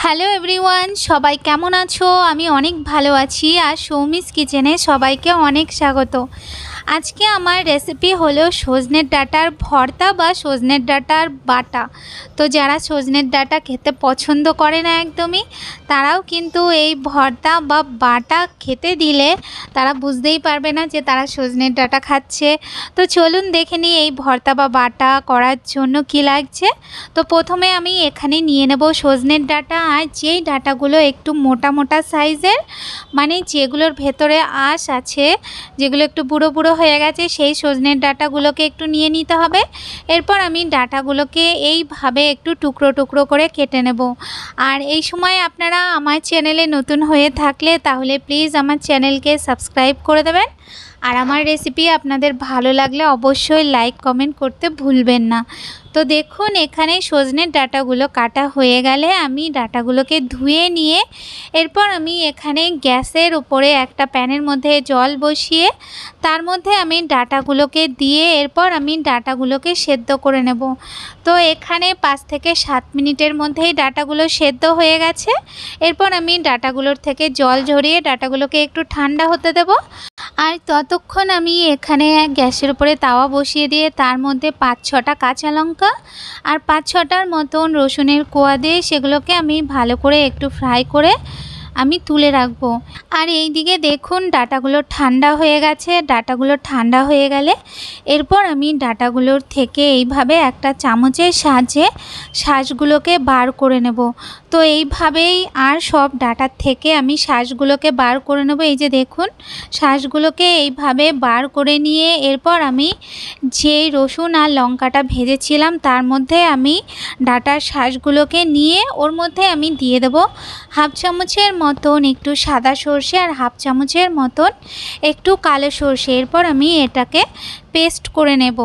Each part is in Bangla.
হ্যালো এভরিওয়ান, সবাই কেমন আছো? আমি অনেক ভালো আছি। আর সৌমিস কিচেনে সবাইকে অনেক স্বাগত। আজকে আমার রেসিপি হলো সজনের ডাঁটার ভর্তা বা সজনের ডাঁটার বাটা। তো যারা সজনের ডাঁটা খেতে পছন্দ করে না একদমই, তারাও কিন্তু এই ভর্তা বা বাটা খেতে দিলে তারা বুঝতেই পারবে না যে তারা সজনের ডাঁটা খাচ্ছে। তো চলুন দেখে নিই এই ভর্তা বা বাটা করার জন্য কি লাগছে। তো প্রথমে আমি এখানে নিয়ে নেব সজনের ডাঁটা, আর যেই ডাঁটাগুলো একটু মোটা মোটা সাইজের, মানে যেগুলোর ভেতরে আঁশ আছে, যেগুলো একটু বুড়ো বুড়ো হয়ে গেছে, সেই সজনের ডাঁটাগুলোকে একটু নিয়ে নিতে হবে। এরপর আমি ডাঁটাগুলোকে এইভাবে একটু টুকরো টুকরো করে কেটে নেব। আর এই সময় আপনারা আমার চ্যানেলে নতুন হয়ে থাকলে তাহলে প্লিজ আমার চ্যানেলকে সাবস্ক্রাইব করে দেবেন। আর আমার রেসিপি আপনাদের ভালো লাগলে অবশ্যই লাইক কমেন্ট করতে ভুলবেন না। তো দেখুন, এখানে সজনের ডাঁটাগুলো কাটা হয়ে গেলে আমি ডাঁটাগুলোকে ধুয়ে নিয়ে এরপর আমি এখানে গ্যাসের উপরে একটা প্যানের মধ্যে জল বসিয়ে তার মধ্যে আমি ডাঁটাগুলোকে দিয়ে এরপর আমি ডাঁটাগুলোকে সেদ্ধ করে নেব। তো এখানে 5 থেকে 7 মিনিটের মধ্যেই ডাঁটাগুলো সেদ্ধ হয়ে গেছে। এরপর আমি ডাঁটাগুলোর থেকে জল ঝরিয়ে ডাঁটাগুলোকে একটু ঠান্ডা হতে দেব। আর ততক্ষণ আমি এখানে গ্যাসের উপরে তাওয়া বসিয়ে দিয়ে তার মধ্যে 5-6টা কাঁচা লঙ্কা আর 5-6টার মতন রসুনের কোয়া দিয়ে সেগুলোকে আমি ভালো করে একটু ফ্রাই করে আমি তুলে রাখবো। আর এই দিকে দেখুন ডাঁটাগুলো ঠান্ডা হয়ে গেছে। ডাঁটাগুলো ঠান্ডা হয়ে গেলে এরপর আমি ডাঁটাগুলোর থেকে এইভাবে একটা চামচের সাহায্যে শাঁসগুলোকে বার করে নেব। তো এইভাবেই আর সব ডাঁটার থেকে আমি শাঁসগুলোকে বার করে নেব। এই যে দেখুন, শাঁসগুলোকে এইভাবে বার করে নিয়ে এরপর আমি যেই রসুন আর লঙ্কাটা ভেজেছিলাম তার মধ্যে আমি ডাঁটার শাঁসগুলোকে নিয়ে ওর মধ্যে আমি দিয়ে দেব হাফ চামচের মতন একটু সাদা সর্ষে আর হাফ চামচের মতন একটু কালো সর্ষে। এরপর আমি এটাকে পেস্ট করে নেব।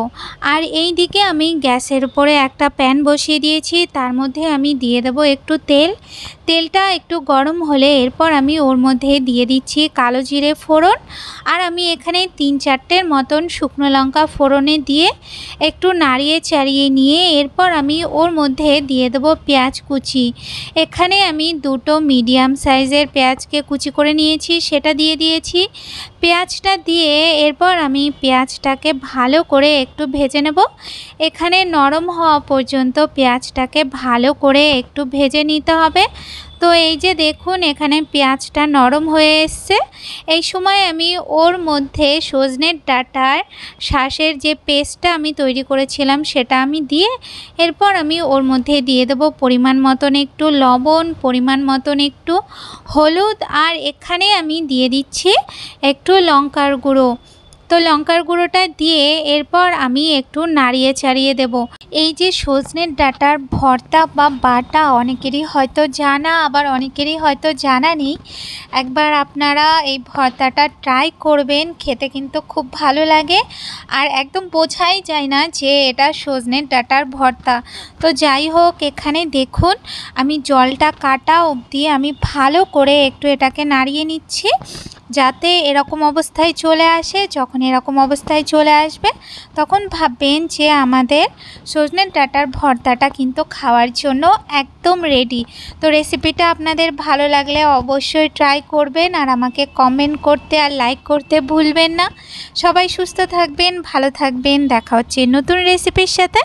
আর এই দিকে আমি গ্যাসের উপরে একটা প্যান বসিয়ে দিয়েছি, তার মধ্যে আমি দিয়ে দেব একটু তেল। তেলটা একটু গরম হলে এরপর আমি ওর মধ্যে দিয়ে দিচ্ছি কালো জিরে ফোড়ন। আর আমি এখানে 3-4টের মতন শুকনো লঙ্কা ফোড়নে দিয়ে একটু নাড়িয়ে চাড়িয়ে নিয়ে এরপর আমি ওর মধ্যে দিয়ে দেব পেঁয়াজ কুচি। এখানে আমি 2টো মিডিয়াম সাইজের পেঁয়াজকে কুচি করে নিয়েছি, সেটা দিয়ে দিয়েছি। পেঁয়াজটা দিয়ে এরপর আমি পেঁয়াজটাকে ভালো করে একটু ভেজে নেব। এখানে নরম হওয়া পর্যন্ত পেঁয়াজটাকে ভালো করে একটু ভেজে নিতে হবে। তো এই যে দেখুন, এখানে পেঁয়াজটা নরম হয়ে এসছে। এই সময় আমি ওর মধ্যে সজনের ডাঁটার শাঁসের যে পেস্টটা আমি তৈরি করেছিলাম সেটা আমি দিয়ে এরপর আমি ওর মধ্যে দিয়ে দেব পরিমাণ মতন একটু লবণ, পরিমাণ মতন একটু হলুদ, আর এখানে আমি দিয়ে দিচ্ছি একটু লঙ্কার গুঁড়ো। তো লঙ্কার গুঁড়োটা দিয়ে এরপর আমি একটু নাড়িয়ে চাড়িয়ে দেব। এই যে সজনের ডাঁটার ভর্তা বা বাটা অনেকেরই হয়তো জানা, আবার অনেকেরই হয়তো জানা নেই। একবার আপনারা এই ভর্তাটা ট্রাই করবেন, খেতে কিন্তু খুব ভালো লাগে। আর একদম বোঝাই যায় না যে এটা সজনের ডাঁটার ভর্তা। তো যাই হোক, এখানে দেখুন আমি জলটা কাটা অবধি আমি ভালো করে একটু এটাকে নাড়িয়ে নিচ্ছি যাতে এরকম অবস্থায় চলে আসে। যখন এরকম অবস্থায় চলে আসবে তখন ভাববেন যে আমাদের সজনের ডাঁটার ভর্তাটা কিন্তু খাওয়ার জন্য একদম রেডি। তো রেসিপিটা আপনাদের ভালো লাগলে অবশ্যই ট্রাই করবেন আর আমাকে কমেন্ট করতে আর লাইক করতে ভুলবেন না। সবাই সুস্থ থাকবেন, ভালো থাকবেন। দেখা হচ্ছে নতুন রেসিপির সাথে।